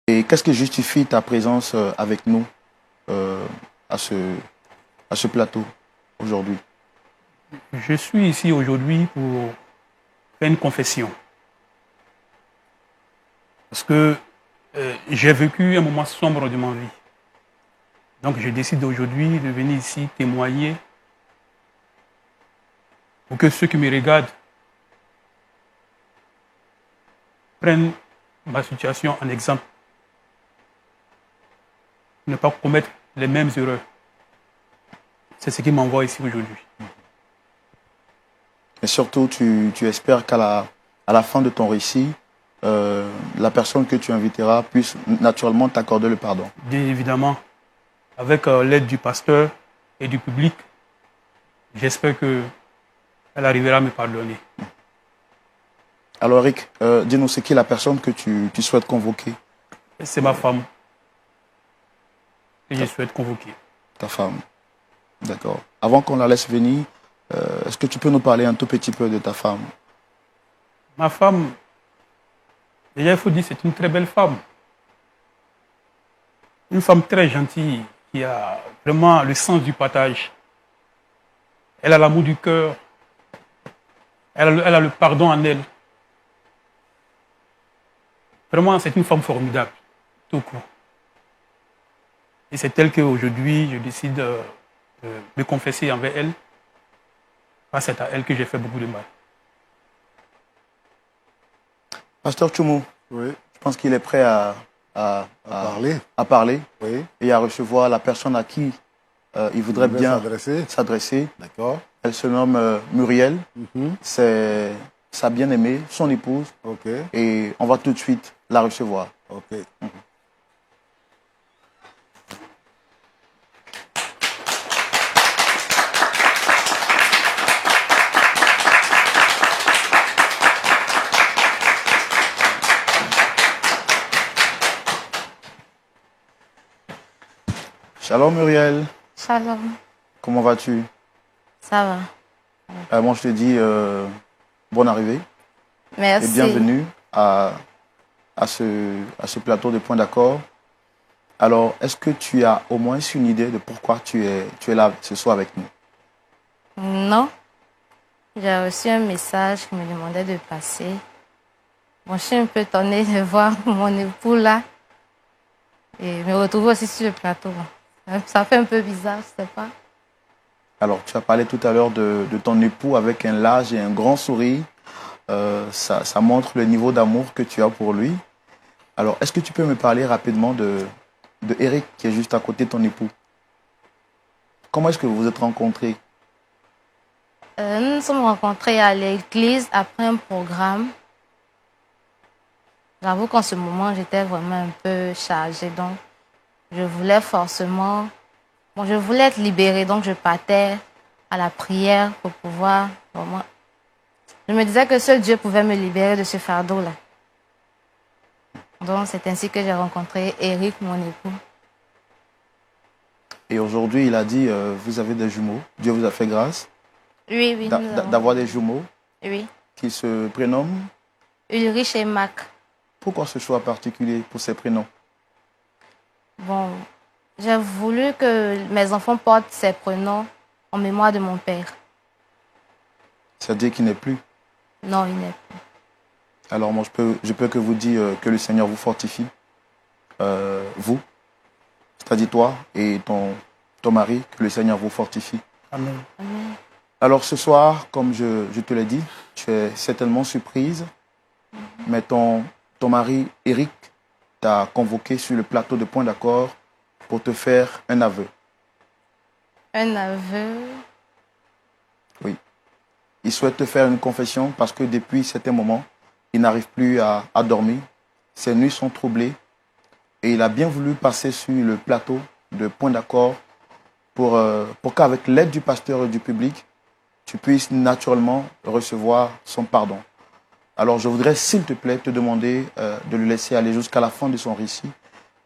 Et qu'est-ce qui justifie ta présence avec nous euh, à ce plateau aujourd'hui? Je suis ici aujourd'hui pour faire une confession. Parce que j'ai vécu un moment sombre de ma vie. Donc je décide aujourd'hui de venir ici témoigner pour que ceux qui me regardent prennent ma situation en exemple. Ne pas commettre les mêmes erreurs. C'est ce qui m'envoie ici aujourd'hui. Et surtout, tu espères à la fin de ton récit, la personne que tu inviteras puisse naturellement t'accorder le pardon. Bien évidemment, avec l'aide du pasteur et du public, j'espère qu'elle arrivera à me pardonner. Alors Eric, dis-nous, c'est qui la personne que tu souhaites convoquer? C'est ma femme que je souhaite convoquer. Ta femme. D'accord. Avant qu'on la laisse venir, est-ce que tu peux nous parler un tout petit peu de ta femme? Ma femme, déjà il faut dire, c'est une très belle femme. Une femme très gentille, qui a vraiment le sens du partage. Elle a l'amour du cœur. Elle a le pardon en elle. Vraiment, c'est une femme formidable, tout court. Et c'est elle qu'aujourd'hui, je décide de me confesser envers elle. Parce que c'est à elle que j'ai fait beaucoup de mal. Pasteur Tchoumou, Oui, je pense qu'il est prêt parler. à parler Oui, et à recevoir la personne à qui il voudrait bien s'adresser. s'adresser. D'accord. Elle se nomme Muriel. Mhm. C'est sa bien-aimée, son épouse. Ok, Et on va tout de suite la recevoir. ok. Shalom Muriel, Shalom, comment vas-tu? ça va. Moi je te dis bonne arrivée et Merci. bienvenue à ce plateau de Point d'accord. Alors, est-ce que tu as au moins une idée de pourquoi tu es là ce soir avec nous? Non, j'ai reçu un message qui me demandait de passer. Bon, je suis un peu étonnée de voir mon époux là et me retrouver aussi sur le plateau. Ça fait un peu bizarre, je sais pas. Alors, tu as parlé tout à l'heure de ton époux avec un large et un grand sourire. Ça montre le niveau d'amour que tu as pour lui. Alors, est-ce que tu peux me parler rapidement de Eric qui est juste à côté de ton époux? Comment est-ce que vous vous êtes rencontrés? Nous nous sommes rencontrés à l'église après un programme. J'avoue qu'en ce moment, j'étais vraiment un peu chargée, donc je voulais forcément... Bon, je voulais être libérée, donc je partais à la prière pour pouvoir vraiment... Je me disais que seul Dieu pouvait me libérer de ce fardeau-là. Donc, c'est ainsi que j'ai rencontré Eric, mon époux. Et aujourd'hui, il a dit, vous avez des jumeaux. Dieu vous a fait grâce Oui, oui, nous avons... d'avoir des jumeaux Oui, qui se prénomment. Ulrich et Mac. Pourquoi ce choix particulier pour ces prénoms? Bon, j'ai voulu que mes enfants portent ces prénoms en mémoire de mon père. C'est-à-dire qu'il n'est plus. Non, il n'est plus. Alors moi, je peux que vous dire que le Seigneur vous fortifie, vous, c'est-à-dire toi et ton mari, que le Seigneur vous fortifie. Amen. Amen. Alors ce soir, comme je te l'ai dit, tu es certainement surprise, mais ton mari, Eric, t'a convoqué sur le plateau de Point d'accord pour te faire un aveu. Un aveu. Oui. Il souhaite te faire une confession parce que depuis certains moments, il n'arrive plus à dormir. Ses nuits sont troublées et il a bien voulu passer sur le plateau de Point d'accord pour qu'avec l'aide du pasteur et du public, tu puisses naturellement recevoir son pardon. Alors je voudrais, s'il te plaît, te demander de le laisser aller jusqu'à la fin de son récit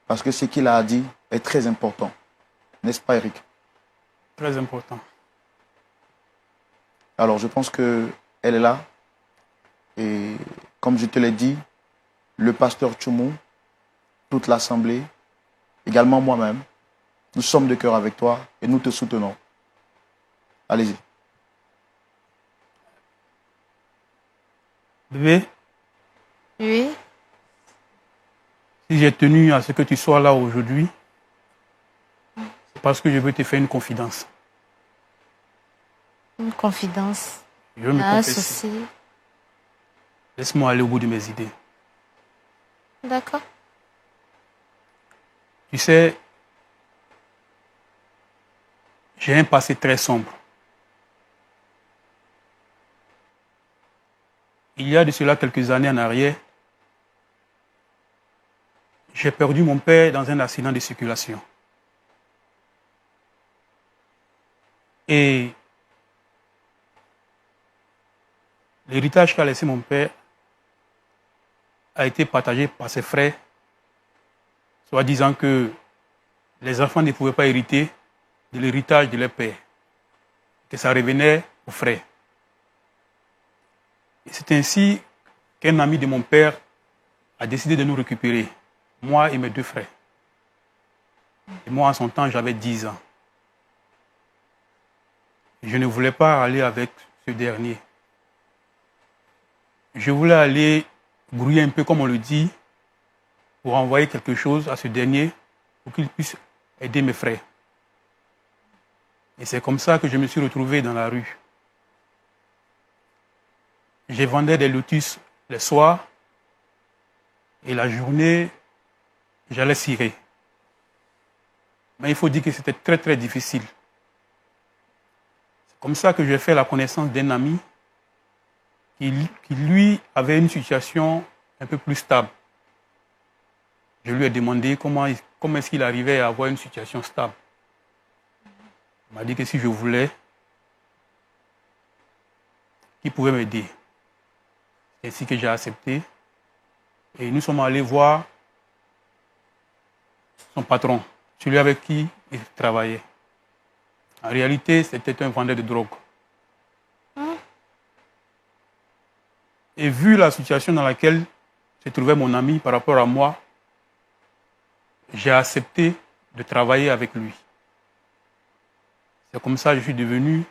parce que ce qu'il a dit est très important. N'est-ce pas, Eric? Très important. Alors je pense qu'elle est là. Et comme je te l'ai dit, le pasteur Tchoumou toute l'Assemblée, également moi-même, nous sommes de cœur avec toi et nous te soutenons. Allez-y. Bébé, Oui, si j'ai tenu à ce que tu sois là aujourd'hui, c'est parce que je veux te faire une confidence. une confidence. Je veux me Un confesser. souci. Laisse-moi aller au bout de mes idées. D'accord. Tu sais, j'ai un passé très sombre. Il y a de cela quelques années en arrière, j'ai perdu mon père dans un accident de circulation. Et l'héritage qu'a laissé mon père a été partagé par ses frères, soit disant que les enfants ne pouvaient pas hériter de l'héritage de leur père, que ça revenait aux frères. Et c'est ainsi qu'un ami de mon père a décidé de nous récupérer, moi et mes 2 frères. Et moi, en son temps, j'avais 10 ans. Je ne voulais pas aller avec ce dernier. Je voulais aller grouiller un peu, comme on le dit, pour envoyer quelque chose à ce dernier, pour qu'il puisse aider mes frères. Et c'est comme ça que je me suis retrouvé dans la rue. Je vendais des lotus le soir et la journée, j'allais cirer. Mais il faut dire que c'était très très difficile. C'est comme ça que j'ai fait la connaissance d'un ami qui lui avait une situation un peu plus stable. Je lui ai demandé comment est-ce qu'il arrivait à avoir une situation stable. Il m'a dit que si je voulais, qu'il pouvait m'aider. C'est ainsi que j'ai accepté. Et nous sommes allés voir son patron, celui avec qui il travaillait. En réalité, c'était un vendeur de drogue. Et vu la situation dans laquelle se trouvait mon ami par rapport à moi, j'ai accepté de travailler avec lui. C'est comme ça que je suis devenu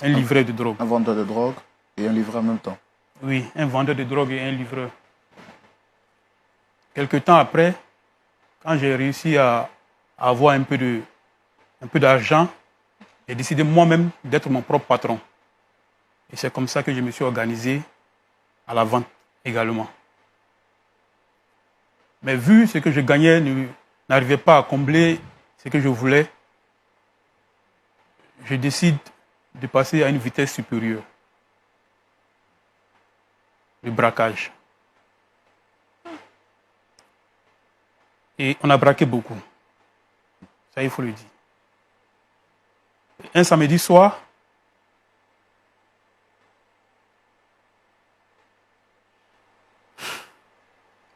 un livreur de drogue. Un vendeur de drogue et un livreur en même temps. Oui, un vendeur de drogue et un livreur. Quelque temps après, quand j'ai réussi à avoir un peu d'argent, j'ai décidé moi-même d'être mon propre patron. Et c'est comme ça que je me suis organisé à la vente également. Mais vu ce que je gagnais n'arrivait pas à combler ce que je voulais, je décide de passer à une vitesse supérieure. Le braquage. Et on a braqué beaucoup. Ça, il faut le dire. Un samedi soir,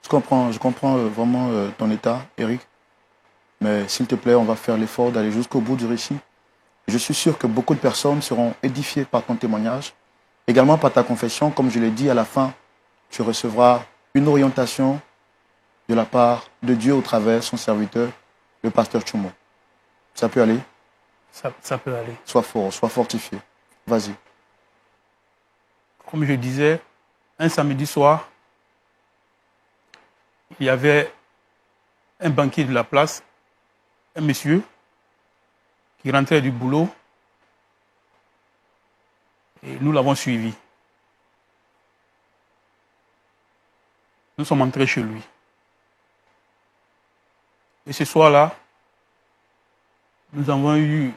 Je comprends vraiment ton état, Eric. Mais s'il te plaît, on va faire l'effort d'aller jusqu'au bout du récit. Je suis sûr que beaucoup de personnes seront édifiées par ton témoignage, également par ta confession. Comme je l'ai dit, à la fin, tu recevras une orientation de la part de Dieu au travers de son serviteur, le pasteur Tchoumo. Ça peut aller? ça peut aller. Sois fort, sois fortifié. Vas-y. Comme je disais, un samedi soir, il y avait un banquier de la place, un monsieur, qui rentrait du boulot, et nous l'avons suivi. Nous sommes entrés chez lui. Et ce soir-là, nous avons eu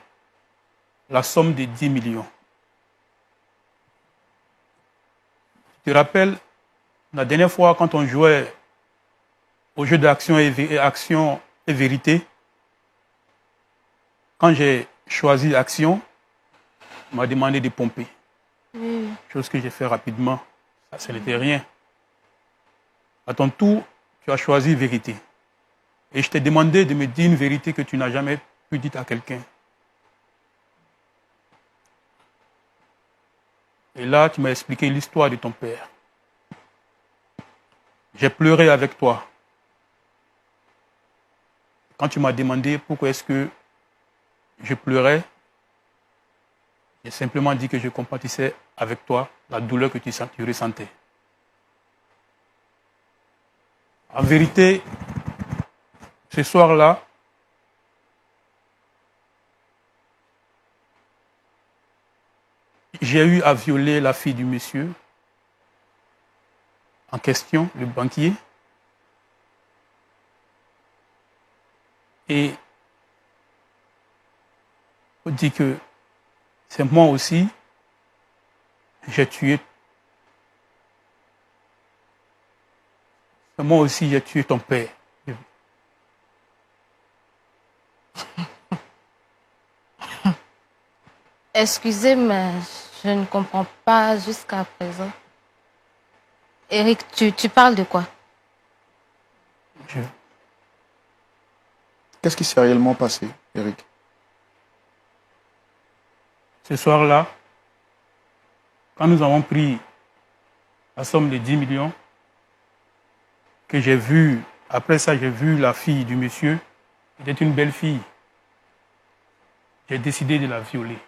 la somme de 10 millions. Tu te rappelles, la dernière fois, quand on jouait au jeu d'action action et vérité, quand j'ai choisi action, on m'a demandé de pomper. Chose que j'ai fait rapidement. Ça, ce n'était rien. À ton tour, tu as choisi vérité. Et je t'ai demandé de me dire une vérité que tu n'as jamais pu dire à quelqu'un. Et là, tu m'as expliqué l'histoire de ton père. J'ai pleuré avec toi. Quand tu m'as demandé pourquoi est-ce que je pleurais, j'ai simplement dit que je compatissais avec toi la douleur que tu ressentais. En vérité, ce soir-là, j'ai eu à violer la fille du monsieur en question, le banquier. Et on dit que c'est moi aussi, j'ai tué. C'est moi aussi, j'ai tué ton père. Excusez, mais je ne comprends pas jusqu'à présent. Eric, tu parles de quoi? Qu'est-ce qui s'est réellement passé, Eric? Ce soir-là, quand nous avons pris la somme de 10 millions, que j'ai vu, après ça, j'ai vu la fille du monsieur, elle était une belle fille. J'ai décidé de la violer.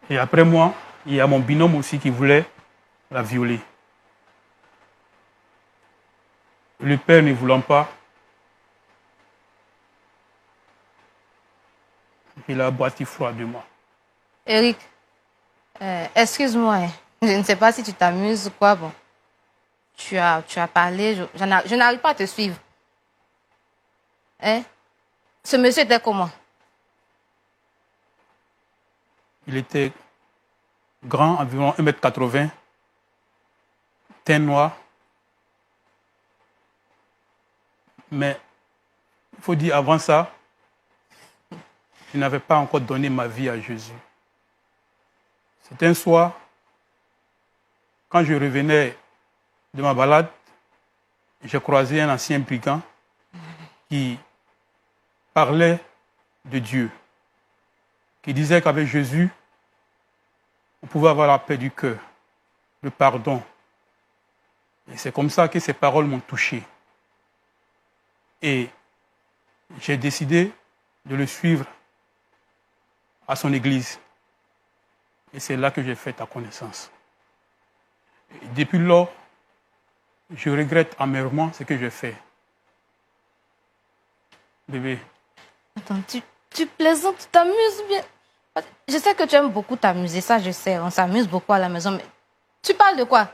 Et après moi, il y a mon binôme aussi qui voulait la violer. Le père ne voulant pas, il a abattu froidement. Eric, excuse-moi, hein. Je ne sais pas si tu t'amuses ou quoi. Bon, tu as parlé, je n'arrive pas à te suivre. Hein? Ce monsieur était comment? Il était grand, environ 1,80 m, teint noir. Mais il faut dire avant ça, je n'avais pas encore donné ma vie à Jésus. C'était un soir, quand je revenais de ma balade, j'ai croisé un ancien brigand qui parlait de Dieu, qui disait qu'avec Jésus, on pouvait avoir la paix du cœur, le pardon. Et c'est comme ça que ces paroles m'ont touché. Et j'ai décidé de le suivre à son église. Et c'est là que j'ai fait ta connaissance. Et depuis lors, je regrette amèrement ce que j'ai fait. Bébé. Attends, tu plaisantes, tu t'amuses bien. Je sais que tu aimes beaucoup t'amuser, ça je sais, on s'amuse beaucoup à la maison, mais tu parles de quoi?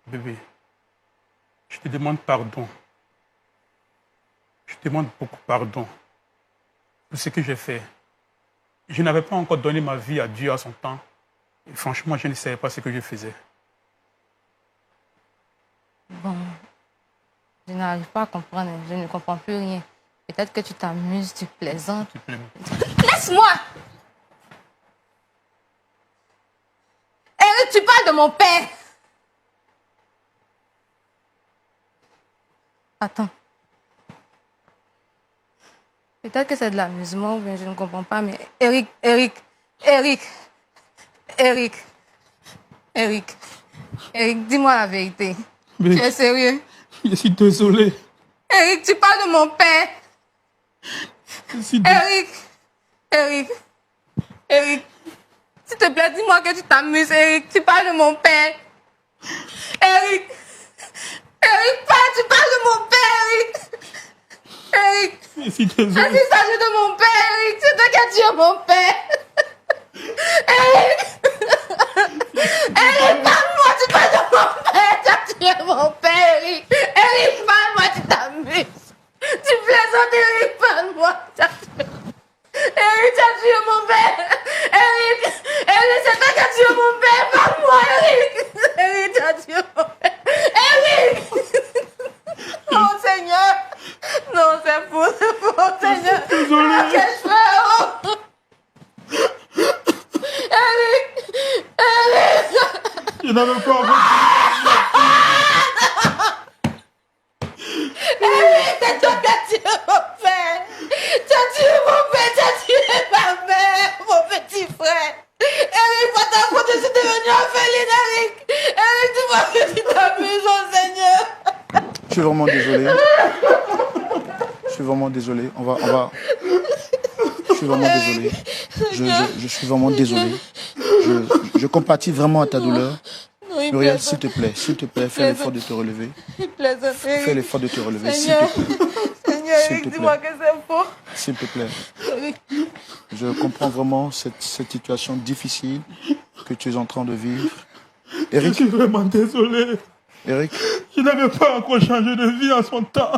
Bébé, je te demande pardon. Je te demande beaucoup pardon pour ce que j'ai fait. Je n'avais pas encore donné ma vie à Dieu à son temps. Et franchement, je ne savais pas ce que je faisais. Bon, je n'arrive pas à comprendre, je ne comprends plus rien. Peut-être que tu t'amuses, tu plaisantes. S'il te plaît. Laisse-moi! Eric, tu parles de mon père! Attends. Peut-être que c'est de l'amusement, mais je ne comprends pas, mais Eric, dis-moi la vérité. Mais tu es sérieux? je suis désolé. Eric, tu parles de mon père. Eric, s'il te plaît, dis-moi que tu t'amuses, Eric. Tu parles de mon père. Eric, tu parles de mon père, Eric. Je suis désolé. Est-ce qu'il s'agit de mon père, Eric? C'est toi qui as tué mon père. Eric, parle-moi, tu parles de mon père. Tu as tué mon père, Eric. Eric, parle-moi, tu t'amuses. Tu plaisantes, Eric, parle-moi. Eric, tu as tué mon père. Eric, c'est toi qui as tué mon père. Parle-moi, Eric, tu as tué mon père. Eric. Non, Seigneur. Non, c'est faux, Seigneur. Désolé. Qu'est-ce que je fais? Eric. Je n'avais pas envie. Eric, c'est toi qui as tué mon père. Tu as tué mon père, tu as tué ma mère, mon petit frère. Eric, par ta faute, je suis devenu orpheline, Eric. Eric, dis-moi que tu t'amuses, suis vraiment désolé. Je suis vraiment désolé. Je suis vraiment désolé. Je suis vraiment désolé. Je compatis vraiment à ta douleur. Non, il Muriel, plaisante. s'il te plaît, fais l'effort de te relever. Il plaisante, Fais Eric. l'effort de te relever, s'il Seigneur, te plaît. Seigneur, S'il Eric, te dis-moi plaît. que c'est faux. S'il te plaît. Eric, Je comprends vraiment cette situation difficile que tu es en train de vivre. Je Eric, suis vraiment désolé. Eric, Je n'avais pas encore changé de vie en son temps.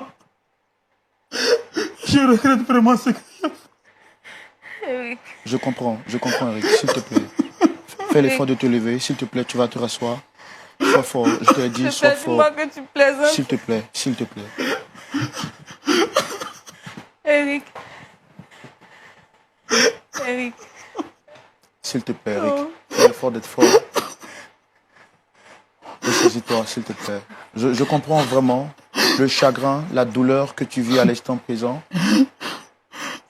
Je regrette vraiment ce que j'ai fait. Eric, je comprends, Eric, s'il te plaît. Fais l'effort de te lever, s'il te plaît, tu vas te rasseoir. Sois fort, je te l'ai dit, sois fort. dis-moi que tu plaisantes. S'il te plaît, s'il te plaît. Eric. Eric. S'il te plaît, Eric. Oh. Fais l'effort d'être fort. Ressaisis-toi, s'il te plaît. Je comprends vraiment le chagrin, la douleur que tu vis à l'instant présent.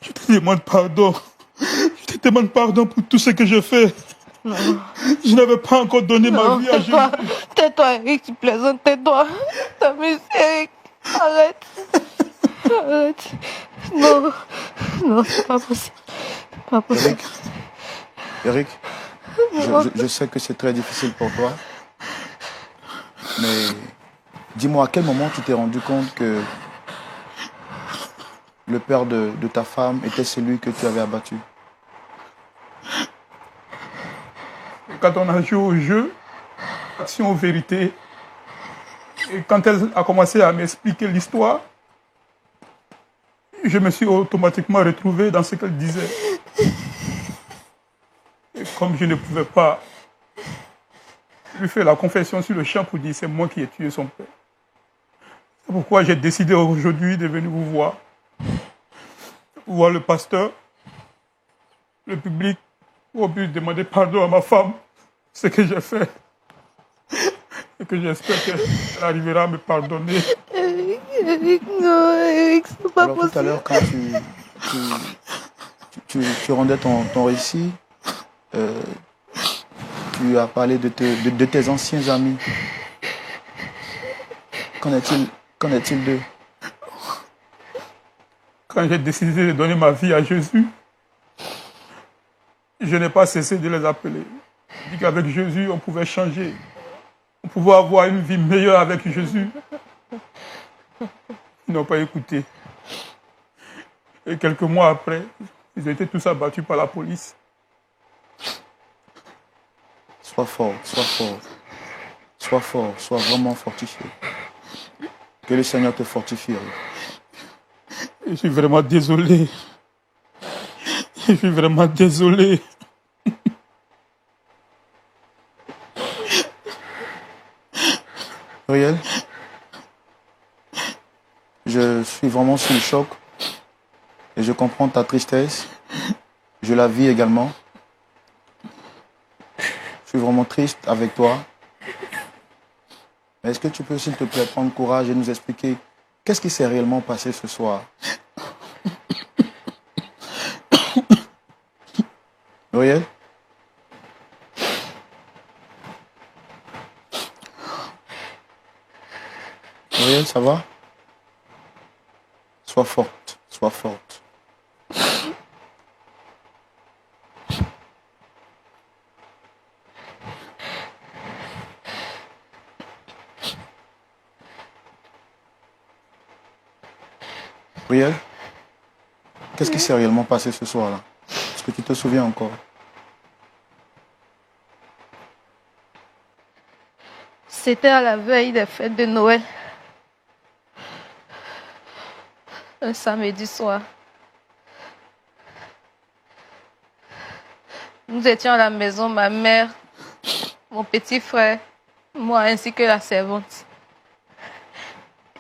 Je te demande pardon. Je te demande pardon pour tout ce que j'ai fait. Non. Je n'avais pas encore donné ma vie à Jésus. Tais-toi, Eric, tu plaisantes, tais-toi. T'amuses, Eric. Arrête. Arrête. Non. Non, c'est pas possible. Pas possible. Eric, je sais que c'est très difficile pour toi. Mais dis-moi, à quel moment tu t'es rendu compte que le père de ta femme était celui que tu avais abattu? Quand on a joué au jeu, Action Vérité, et quand elle a commencé à m'expliquer l'histoire, je me suis automatiquement retrouvé dans ce qu'elle disait. Et comme je ne pouvais pas lui faire la confession sur le champ pour dire c'est moi qui ai tué son père. C'est pourquoi j'ai décidé aujourd'hui de venir vous voir le pasteur, le public, pour plus demander pardon à ma femme, ce que j'ai fait. Et que j'espère qu'elle arrivera à me pardonner. Eric, non, Eric, c'est pas Alors possible. tout à l'heure, quand tu rendais ton récit, tu as parlé de tes anciens amis. Qu'en est-il d'eux? Quand j'ai décidé de donner ma vie à Jésus, je n'ai pas cessé de les appeler. Je dis qu'avec Jésus, on pouvait changer. On pouvait avoir une vie meilleure avec Jésus. Ils n'ont pas écouté. Et quelques mois après, ils étaient tous abattus par la police. Sois fort, sois fort. Sois fort, sois vraiment fortifié. Que le Seigneur te fortifie. Je suis vraiment désolé. Je suis vraiment désolé. Muriel, je suis vraiment sous le choc et je comprends ta tristesse. Je la vis également. Je suis vraiment triste avec toi. Mais est-ce que tu peux, s'il te plaît, prendre courage et nous expliquer qu'est-ce qui s'est réellement passé ce soir? Muriel? Muriel, ça va? Sois forte, sois forte. Muriel, qu'est-ce qui s'est réellement passé ce soir-là? Est-ce que tu te souviens encore? C'était à la veille des fêtes de Noël. Un samedi soir. Nous étions à la maison, ma mère, mon petit frère, moi ainsi que la servante.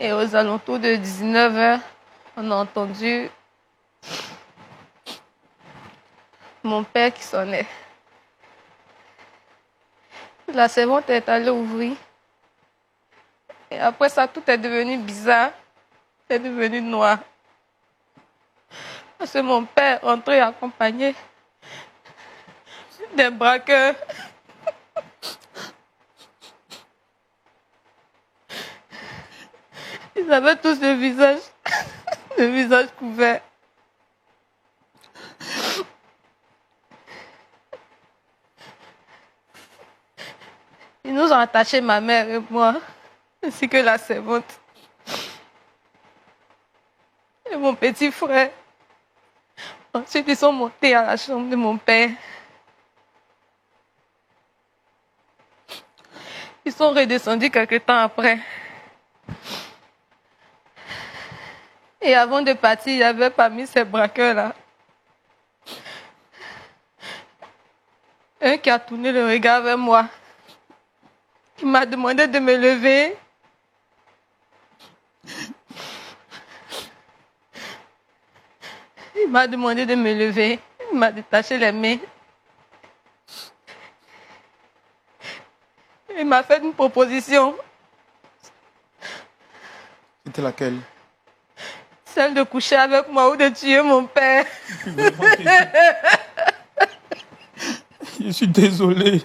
Et aux alentours de 19h, on a entendu mon père qui sonnait. La servante est allée ouvrir. Et après ça, tout est devenu bizarre. C'est devenu noir. Parce que mon père entrait accompagné des braqueurs. Ils Ils avaient tous le visage couvert. Ils nous ont attachés, ma mère et moi, ainsi que la servante. Et mon petit frère. Ensuite, ils sont montés à la chambre de mon père. Ils sont redescendus quelque temps après. Et avant de partir, il y avait parmi ces braqueurs-là un qui a tourné le regard vers moi, qui m'a demandé de me lever. Il m'a demandé de me lever. Il m'a détaché les mains. Il m'a fait une proposition. C'était laquelle? Celle de coucher avec moi ou de tuer mon père. Je suis désolé.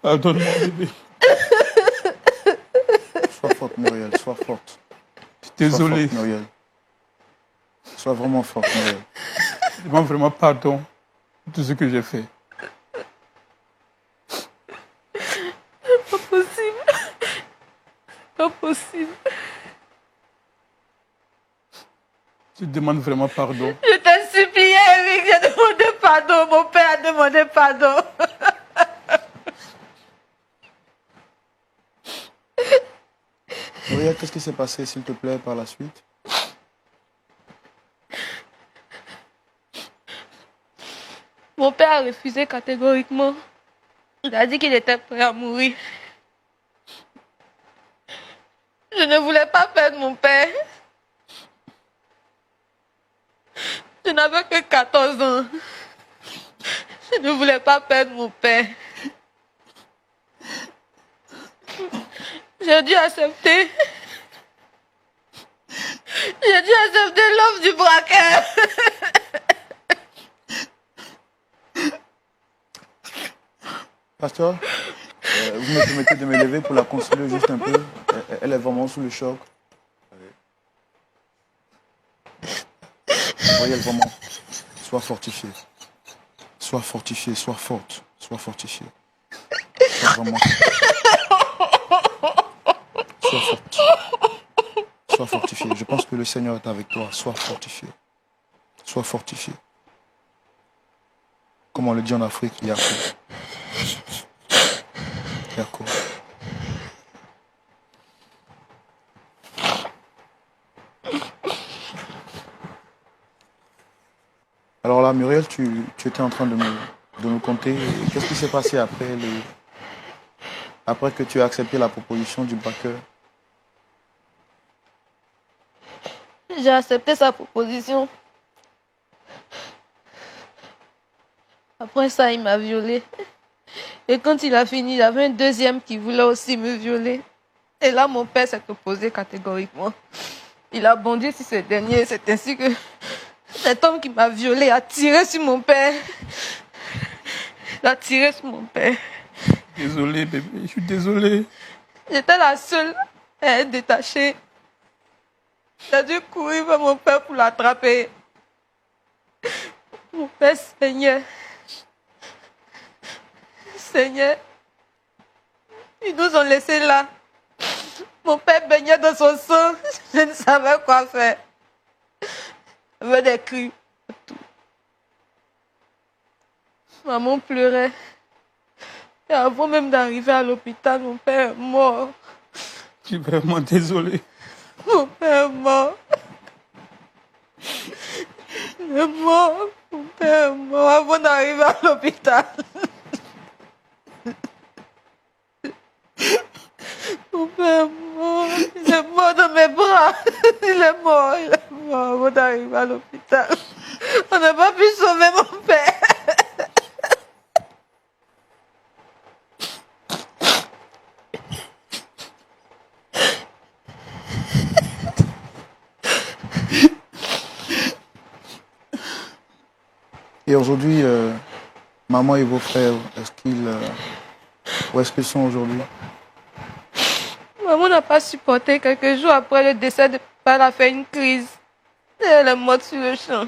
Pardonne-moi, bébé. Sois forte, Muriel, sois forte. Je suis désolé. Sois forte, Muriel. Sois vraiment forte, Muriel. Je demande vraiment pardon pour tout ce que j'ai fait. Pas possible. Pas possible. Je demande vraiment pardon. Je t'ai supplié, Eric, j'ai demandé pardon. Mon père a demandé pardon. Muriel, qu'est-ce qui s'est passé, s'il te plaît, par la suite? Mon père a refusé catégoriquement. Il a dit qu'il était prêt à mourir. Je ne voulais pas perdre mon père. Je n'avais que 14 ans. Je ne voulais pas perdre mon père. J'ai dû accepter. J'ai dû accepter l'offre du braqueur. Pasteur, vous me permettez de me lever pour la consoler juste un peu? Elle est vraiment sous le choc. Muriel, vraiment, sois fortifiée. Sois fortifiée, sois forte. Sois fortifiée. Sois vraiment... Sois forte. Sois fortifiée. Je pense que le Seigneur est avec toi. Sois fortifiée. Sois fortifiée. Comme on le dit en Afrique, Yako. Yako. Alors là, Muriel, tu étais en train de nous conter. Qu'est-ce qui s'est passé après que tu as accepté la proposition du braqueur? J'ai accepté sa proposition. Après ça, il m'a violée. Et quand il a fini, il y avait un deuxième qui voulait aussi me violer. Et là, mon père s'est opposé catégoriquement. Il a bondi sur ce dernier. C'est ainsi que cet homme qui m'a violée a tiré sur mon père. Il a tiré sur mon père. Désolé, bébé. Je suis désolé. J'étais la seule à être détachée. J'ai dû courir vers mon père pour l'attraper. Mon père saignait. Seigneur, ils nous ont laissés là. Mon père baignait dans son sang. Je ne savais quoi faire. J'avais des cris partout. Maman pleurait. Et avant même d'arriver à l'hôpital, mon père est mort. Je suis vraiment désolé. Mon père est mort. Il est mort. Mon père est mort avant d'arriver à l'hôpital. Mon père est mort. Il est mort dans mes bras. Il est mort avant d'arriver à l'hôpital. On n'a pas pu sauver mon père. Et aujourd'hui, maman et vos frères, où est-ce qu'ils sont aujourd'hui? Maman n'a pas supporté. Quelques jours après le décès de papa, elle a fait une crise. Et elle est morte sur le champ.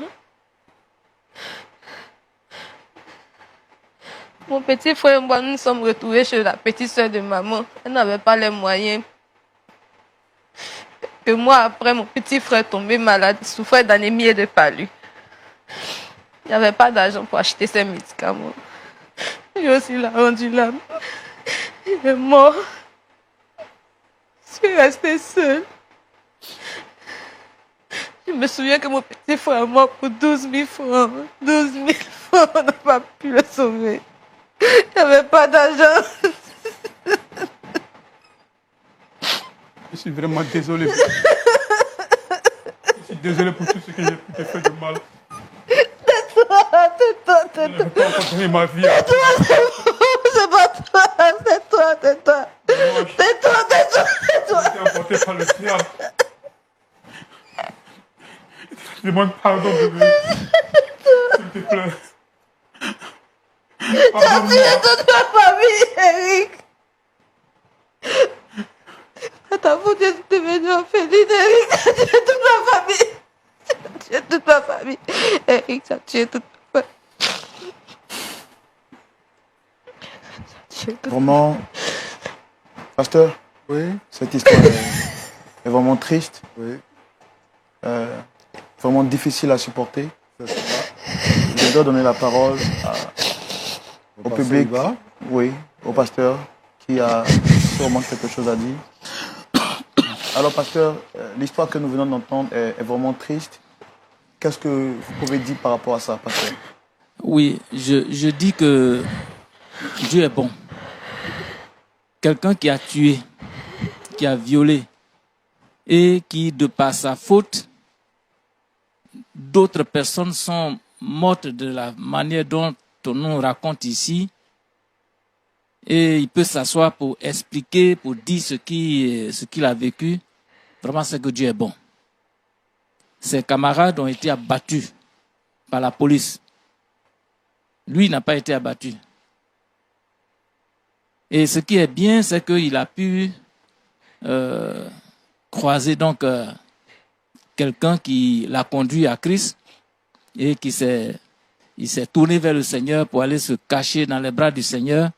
Mon petit frère et moi, nous nous sommes retrouvés chez la petite soeur de maman. Elle n'avait pas les moyens. Que moi, après, mon petit frère tombé malade, il souffrait d'anémie et de palu. Il n'y avait pas d'argent pour acheter ses médicaments. Et aussi, il a rendu l'âme. Il est mort. Je suis restée seule. Je me souviens que mon petit frère est mort pour 12 000 francs. 12 000 francs, on n'a pas pu le sauver. Il n'y avait pas d'argent. Je suis vraiment désolé. Je suis désolé pour tout ce que j'ai pu te faire de mal. Tais-toi. Je ne vais pas continuer ma vie. C'est pas toi, c'est toi. Tais-toi. Je suis emporté par le diable. Je demande pardon, bébé. S'il te plaît. Tu as tué toute ma famille, Eric. C'est ta faute, je suis devenue orpheline, Eric. Tu as tué toute ma famille. Tu as tué toute ma famille. Eric, tu as tué toute ma famille. Vraiment, pasteur, Oui, cette histoire est vraiment triste, oui, vraiment difficile à supporter. c'est ça. Je dois donner la parole au passer public, là-bas. oui, au pasteur qui a sûrement quelque chose à dire. Alors, pasteur, l'histoire que nous venons d'entendre est vraiment triste. Qu'est-ce que vous pouvez dire par rapport à ça, pasteur? Oui, je dis que Dieu est bon. Quelqu'un qui a tué, qui a violé et qui, de par sa faute, d'autres personnes sont mortes de la manière dont on nous raconte ici. Et il peut s'asseoir pour expliquer, pour dire ce qu'il a vécu. Vraiment, c'est que Dieu est bon. Ses camarades ont été abattus par la police. Lui n'a pas été abattu. Et ce qui est bien, c'est qu'il a pu croiser donc quelqu'un qui l'a conduit à Christ et il s'est tourné vers le Seigneur pour aller se cacher dans les bras du Seigneur.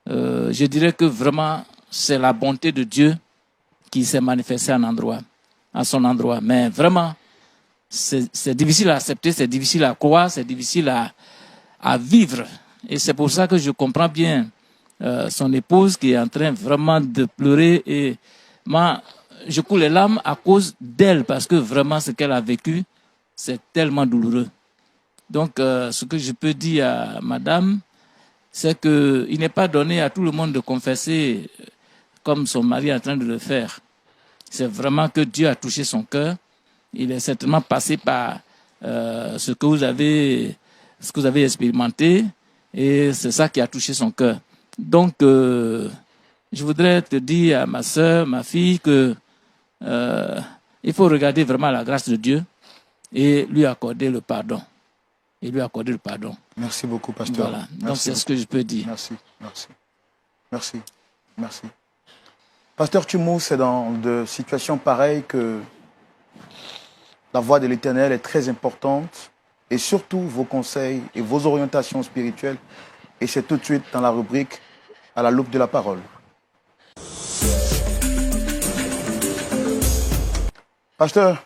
Je dirais que vraiment, c'est la bonté de Dieu qui s'est manifestée à son endroit. Mais vraiment, c'est difficile à accepter, c'est difficile à croire, c'est difficile à vivre. Et c'est pour ça que je comprends bien son épouse qui est en train vraiment de pleurer. Et moi, je coule les larmes à cause d'elle, parce que vraiment, ce qu'elle a vécu, c'est tellement douloureux. Donc, ce que je peux dire à madame, c'est qu'il n'est pas donné à tout le monde de confesser comme son mari est en train de le faire. C'est vraiment que Dieu a touché son cœur. Il est certainement passé par ce que vous avez expérimenté, et c'est ça qui a touché son cœur. Donc, je voudrais te dire à ma soeur, ma fille, que il faut regarder vraiment la grâce de Dieu et lui accorder le pardon. Merci beaucoup, pasteur. Voilà. Merci Donc, c'est beaucoup. ce que je peux dire. Merci. Pasteur Tumou, c'est dans de situations pareilles que la voix de l'Éternel est très importante, et surtout vos conseils et vos orientations spirituelles. Et c'est tout de suite dans la rubrique à la loupe de la parole. Pasteur,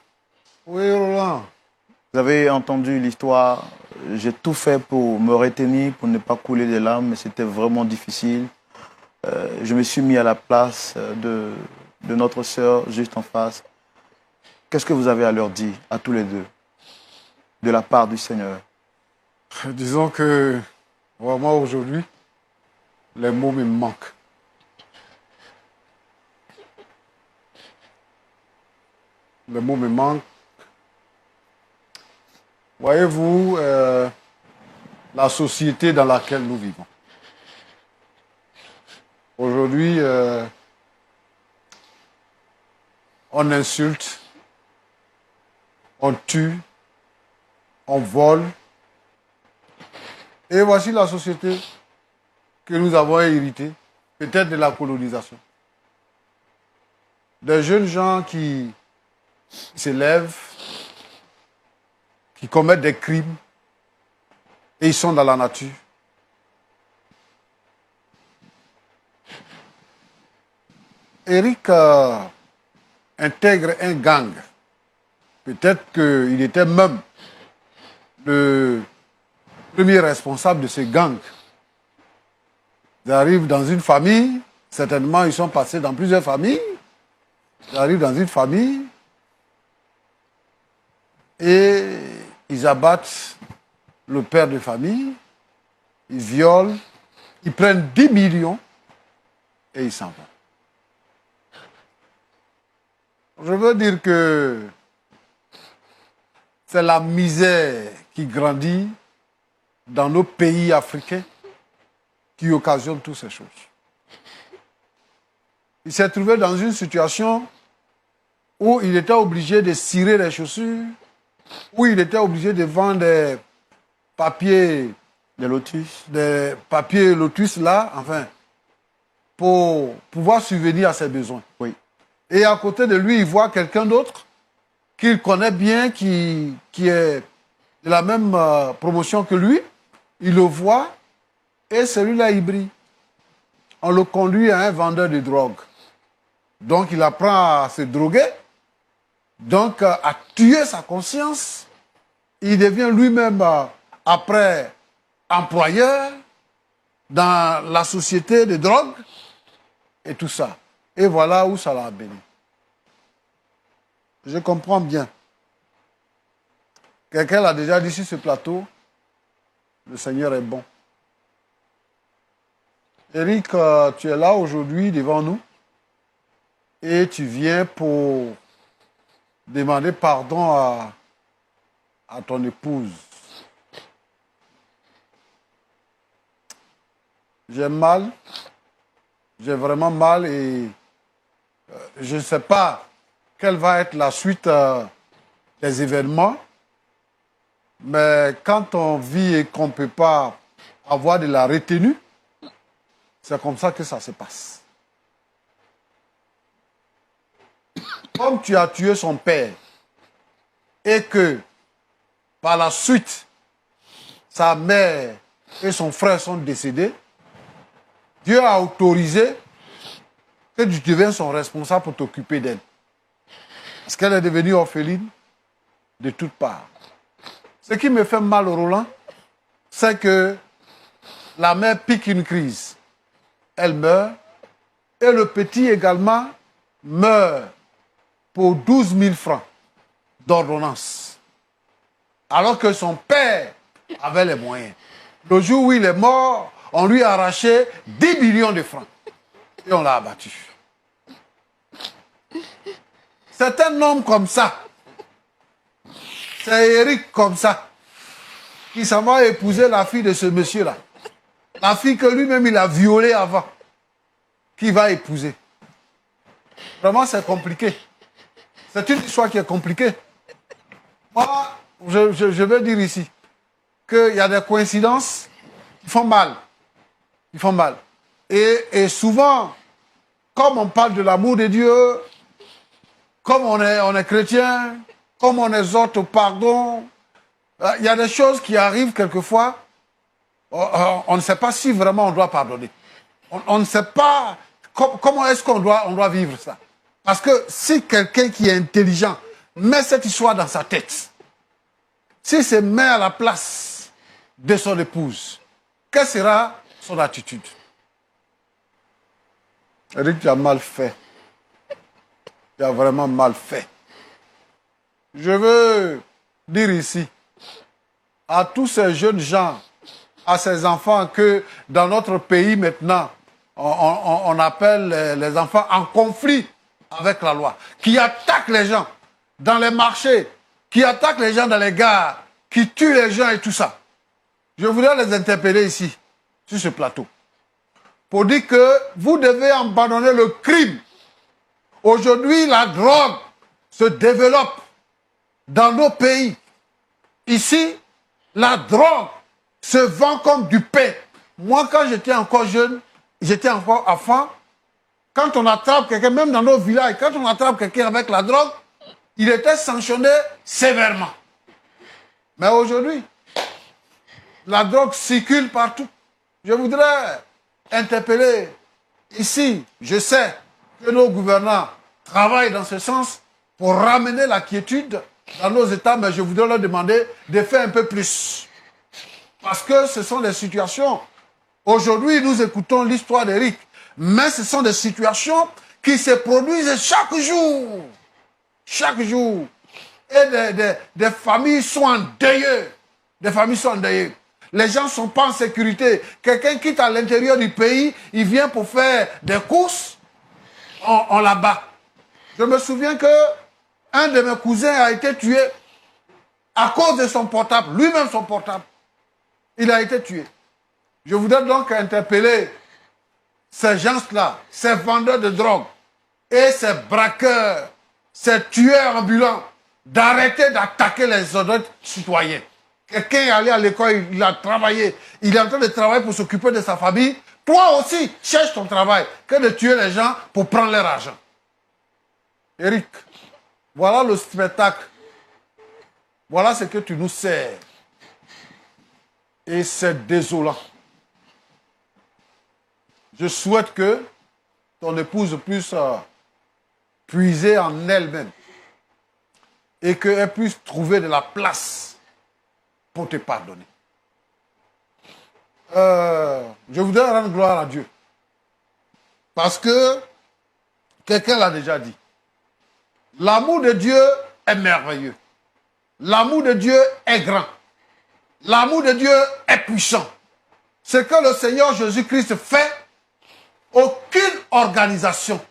Oui, Roland. vous avez entendu l'histoire. J'ai tout fait pour me retenir, pour ne pas couler des larmes, mais c'était vraiment difficile. Je me suis mis à la place de notre sœur juste en face. Qu'est-ce que vous avez à leur dire, à tous les deux, de la part du Seigneur? Disons que vraiment aujourd'hui, les mots me manquent. Les mots me manquent. Voyez-vous, la société dans laquelle nous vivons. Aujourd'hui, on insulte, on tue, on vole. Et voici la société que nous avons héritée, peut-être de la colonisation. des jeunes gens qui s'élèvent, qui commettent des crimes, et ils sont dans la nature. Eric intègre un gang. Peut-être qu'il était même le premier responsable de ce gang. Ils arrivent dans une famille, certainement ils sont passés dans plusieurs familles. Ils arrivent dans une famille et ils abattent le père de famille, ils violent, ils prennent 10 millions et ils s'en vont. Je veux dire que c'est la misère qui grandit dans nos pays africains qui occasionne toutes ces choses. Il s'est trouvé dans une situation où il était obligé de cirer les chaussures, où il était obligé de vendre des papiers, des papiers lotus là, enfin, pour pouvoir subvenir à ses besoins. Oui. Et à côté de lui, il voit quelqu'un d'autre qu'il connaît bien, qui est de la même promotion que lui. Il le voit et celui-là, il brille. On le conduit à un vendeur de drogue. Donc, il apprend à se droguer, donc à tuer sa conscience. Il devient lui-même, après, employeur dans la société de drogue et tout ça. Et voilà où ça l'a béni. Je comprends bien. Quelqu'un l'a déjà dit sur ce plateau, le Seigneur est bon. Eric, tu es là aujourd'hui devant nous et tu viens pour demander pardon à ton épouse. J'ai mal, j'ai vraiment mal et je ne sais pas quelle va être la suite des événements, mais quand on vit et qu'on ne peut pas avoir de la retenue, c'est comme ça que ça se passe. Comme tu as tué son père et que par la suite, sa mère et son frère sont décédés, Dieu a autorisé que tu deviennes son responsable pour t'occuper d'elle. Parce qu'elle est devenue orpheline de toutes parts. Ce qui me fait mal, Roland, c'est que la mère pique une crise. Elle meurt. Et le petit également meurt pour 12 000 francs d'ordonnance. Alors que son père avait les moyens. Le jour où il est mort, on lui a arraché 10 millions de francs. Et on l'a abattu. C'est un homme comme ça. C'est Eric comme ça. Qui s'en va épouser la fille de ce monsieur-là. La fille que lui-même il a violée avant. Qui va épouser. Vraiment, c'est compliqué. C'est une histoire qui est compliquée. Moi, je veux dire ici qu'il y a des coïncidences qui font mal. Qui font mal. Et souvent, comme on parle de l'amour de Dieu, comme on est chrétien, comme on exhorte au pardon, il y a des choses qui arrivent quelquefois, on ne sait pas si vraiment on doit pardonner. On ne sait pas comment est-ce qu'on doit vivre ça. Parce que si quelqu'un qui est intelligent met cette histoire dans sa tête, s'il se met à la place de son épouse, quelle sera son attitude? Eric, tu as mal fait. Tu as vraiment mal fait. Je veux dire ici, à tous ces jeunes gens, à ces enfants que dans notre pays maintenant, on appelle les enfants en conflit avec la loi, qui attaquent les gens dans les marchés, qui attaquent les gens dans les gares, qui tuent les gens et tout ça. Je voudrais les interpeller ici, sur ce plateau, pour dire que vous devez abandonner le crime. Aujourd'hui, la drogue se développe dans nos pays. Ici, la drogue se vend comme du pain. Moi, quand j'étais encore jeune, j'étais encore enfant, quand on attrape quelqu'un, même dans nos villages, quand on attrape quelqu'un avec la drogue, il était sanctionné sévèrement. Mais aujourd'hui, la drogue circule partout. Je voudrais interpeller ici, je sais que nos gouvernants travaillent dans ce sens pour ramener la quiétude dans nos États, mais je voudrais leur demander de faire un peu plus. Parce que ce sont des situations. Aujourd'hui, nous écoutons l'histoire d'Éric, mais ce sont des situations qui se produisent chaque jour. Chaque jour. Et des familles sont endeuillées. Des familles sont endeuillées. Les gens ne sont pas en sécurité. Quelqu'un quitte à l'intérieur du pays, il vient pour faire des courses, on l'abat. Je me souviens que un de mes cousins a été tué à cause de son portable, lui-même son portable. Il a été tué. Je voudrais donc interpeller ces gens-là, ces vendeurs de drogue et ces braqueurs, ces tueurs ambulants, d'arrêter d'attaquer les autres citoyens. Quelqu'un est allé à l'école, il a travaillé, il est en train de travailler pour s'occuper de sa famille. Toi aussi, cherche ton travail, que de tuer les gens pour prendre leur argent. Éric, voilà le spectacle. Voilà ce que tu nous sers. Et c'est désolant. Je souhaite que ton épouse puisse puiser en elle-même et qu'elle puisse trouver de la place pour te pardonner. Je voudrais rendre gloire à Dieu. Parce que quelqu'un l'a déjà dit. L'amour de Dieu est merveilleux. L'amour de Dieu est grand. L'amour de Dieu est puissant. Ce que le Seigneur Jésus-Christ fait, aucune organisation,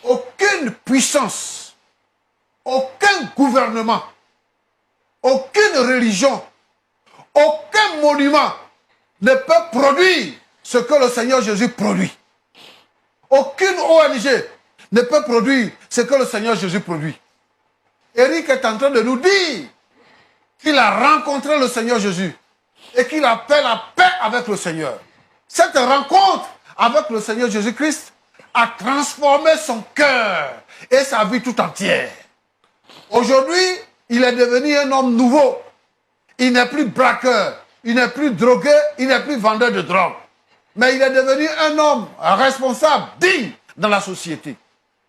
aucune puissance, aucun gouvernement, aucune religion, aucun monument ne peut produire ce que le Seigneur Jésus produit. Aucune ONG ne peut produire ce que le Seigneur Jésus produit. Éric est en train de nous dire qu'il a rencontré le Seigneur Jésus et qu'il a fait la paix avec le Seigneur. Cette rencontre avec le Seigneur Jésus-Christ a transformé son cœur et sa vie tout entière. Aujourd'hui, il est devenu un homme nouveau. Il n'est plus braqueur, il n'est plus drogué, il n'est plus vendeur de drogue. Mais il est devenu un homme responsable, digne dans la société.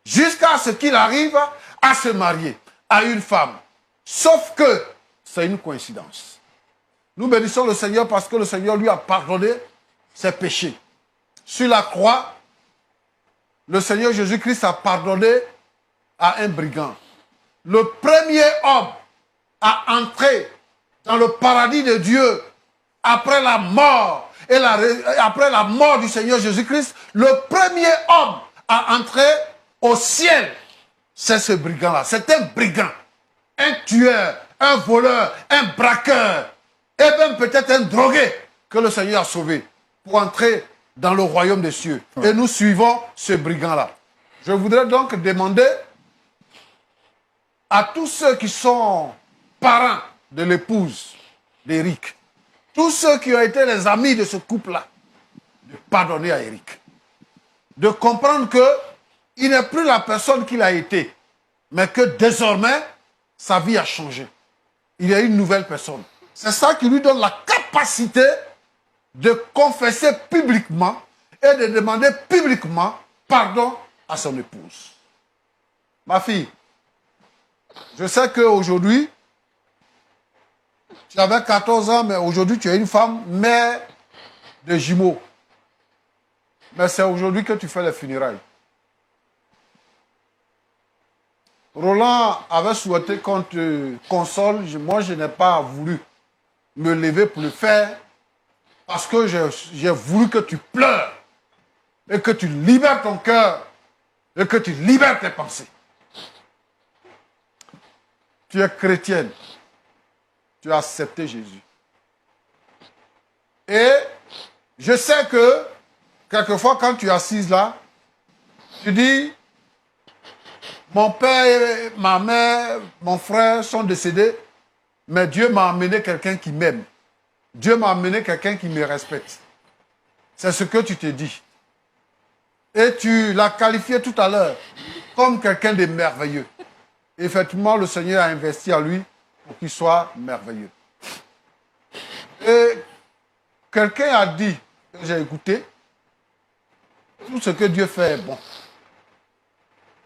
Jusqu'à ce qu'il arrive à se marier à une femme. Sauf que c'est une coïncidence. Nous bénissons le Seigneur parce que le Seigneur lui a pardonné ses péchés. Sur la croix, le Seigneur Jésus-Christ a pardonné à un brigand. Le premier homme à entrer dans le paradis de Dieu après la mort et après la mort du Seigneur Jésus-Christ, le premier homme à entrer au ciel, c'est ce brigand-là. C'est un brigand, un tueur, un voleur, un braqueur, et même peut-être un drogué que le Seigneur a sauvé pour entrer dans le royaume des cieux. Ouais. Et nous suivons ce brigand-là. Je voudrais donc demander à tous ceux qui sont parents de l'épouse d'Éric, tous ceux qui ont été les amis de ce couple-là, de pardonner à Éric. De comprendre qu'il n'est plus la personne qu'il a été, mais que désormais, sa vie a changé. Il est une nouvelle personne. C'est ça qui lui donne la capacité de confesser publiquement et de demander publiquement pardon à son épouse. Ma fille, je sais qu'aujourd'hui, tu avais 14 ans, mais aujourd'hui tu es une femme mère de jumeaux. Mais c'est aujourd'hui que tu fais les funérailles. Roland avait souhaité qu'on te console. Moi, je n'ai pas voulu me lever pour le faire parce que j'ai voulu que tu pleures et que tu libères ton cœur et que tu libères tes pensées. Tu es chrétienne. Tu as accepté Jésus. Et je sais que quelquefois, quand tu es assise là, tu dis, mon père, ma mère, mon frère sont décédés, mais Dieu m'a amené quelqu'un qui m'aime. Dieu m'a amené quelqu'un qui me respecte. C'est ce que tu te dis. Et tu l'as qualifié tout à l'heure comme quelqu'un de merveilleux. Effectivement, le Seigneur a investi en lui pour qu'il soit merveilleux. Et quelqu'un a dit, que j'ai écouté, tout ce que Dieu fait est bon.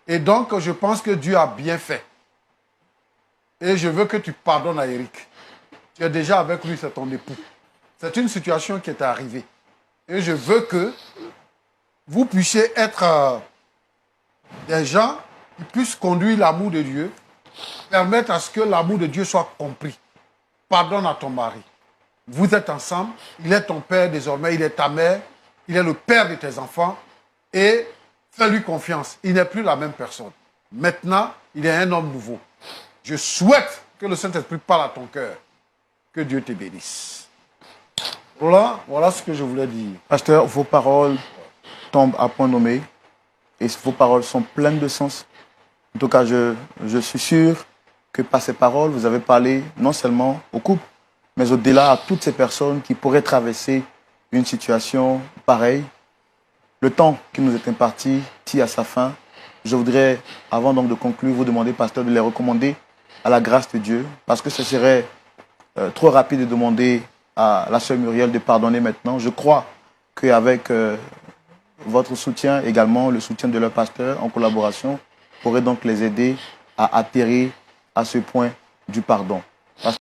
Et donc, je pense que Dieu a bien fait. Et je veux que tu pardonnes à Eric. Tu es déjà avec lui, c'est ton époux. C'est une situation qui est arrivée. Et je veux que vous puissiez être des gens qui puissent conduire l'amour de Dieu, permettre à ce que l'amour de Dieu soit compris. Pardonne à ton mari. Vous êtes ensemble, il est ton père désormais, il est ta mère, il est le père de tes enfants, et fais-lui confiance. Il n'est plus la même personne. Maintenant, il est un homme nouveau. Je souhaite que le Saint-Esprit parle à ton cœur. Que Dieu te bénisse. Voilà ce que je voulais dire. Pasteur, vos paroles tombent à point nommé et vos paroles sont pleines de sens. En tout cas, je suis sûr que par ces paroles, vous avez parlé non seulement au couple, mais au-delà à toutes ces personnes qui pourraient traverser une situation pareille. Le temps qui nous est imparti tire à sa fin. Je voudrais, avant donc de conclure, vous demander, pasteur, de les recommander à la grâce de Dieu, parce que ce serait trop rapide de demander à la sœur Muriel de pardonner maintenant. Je crois qu'avec votre soutien, également le soutien de leur pasteur en collaboration, pourrait donc les aider à atterrir à ce point du pardon.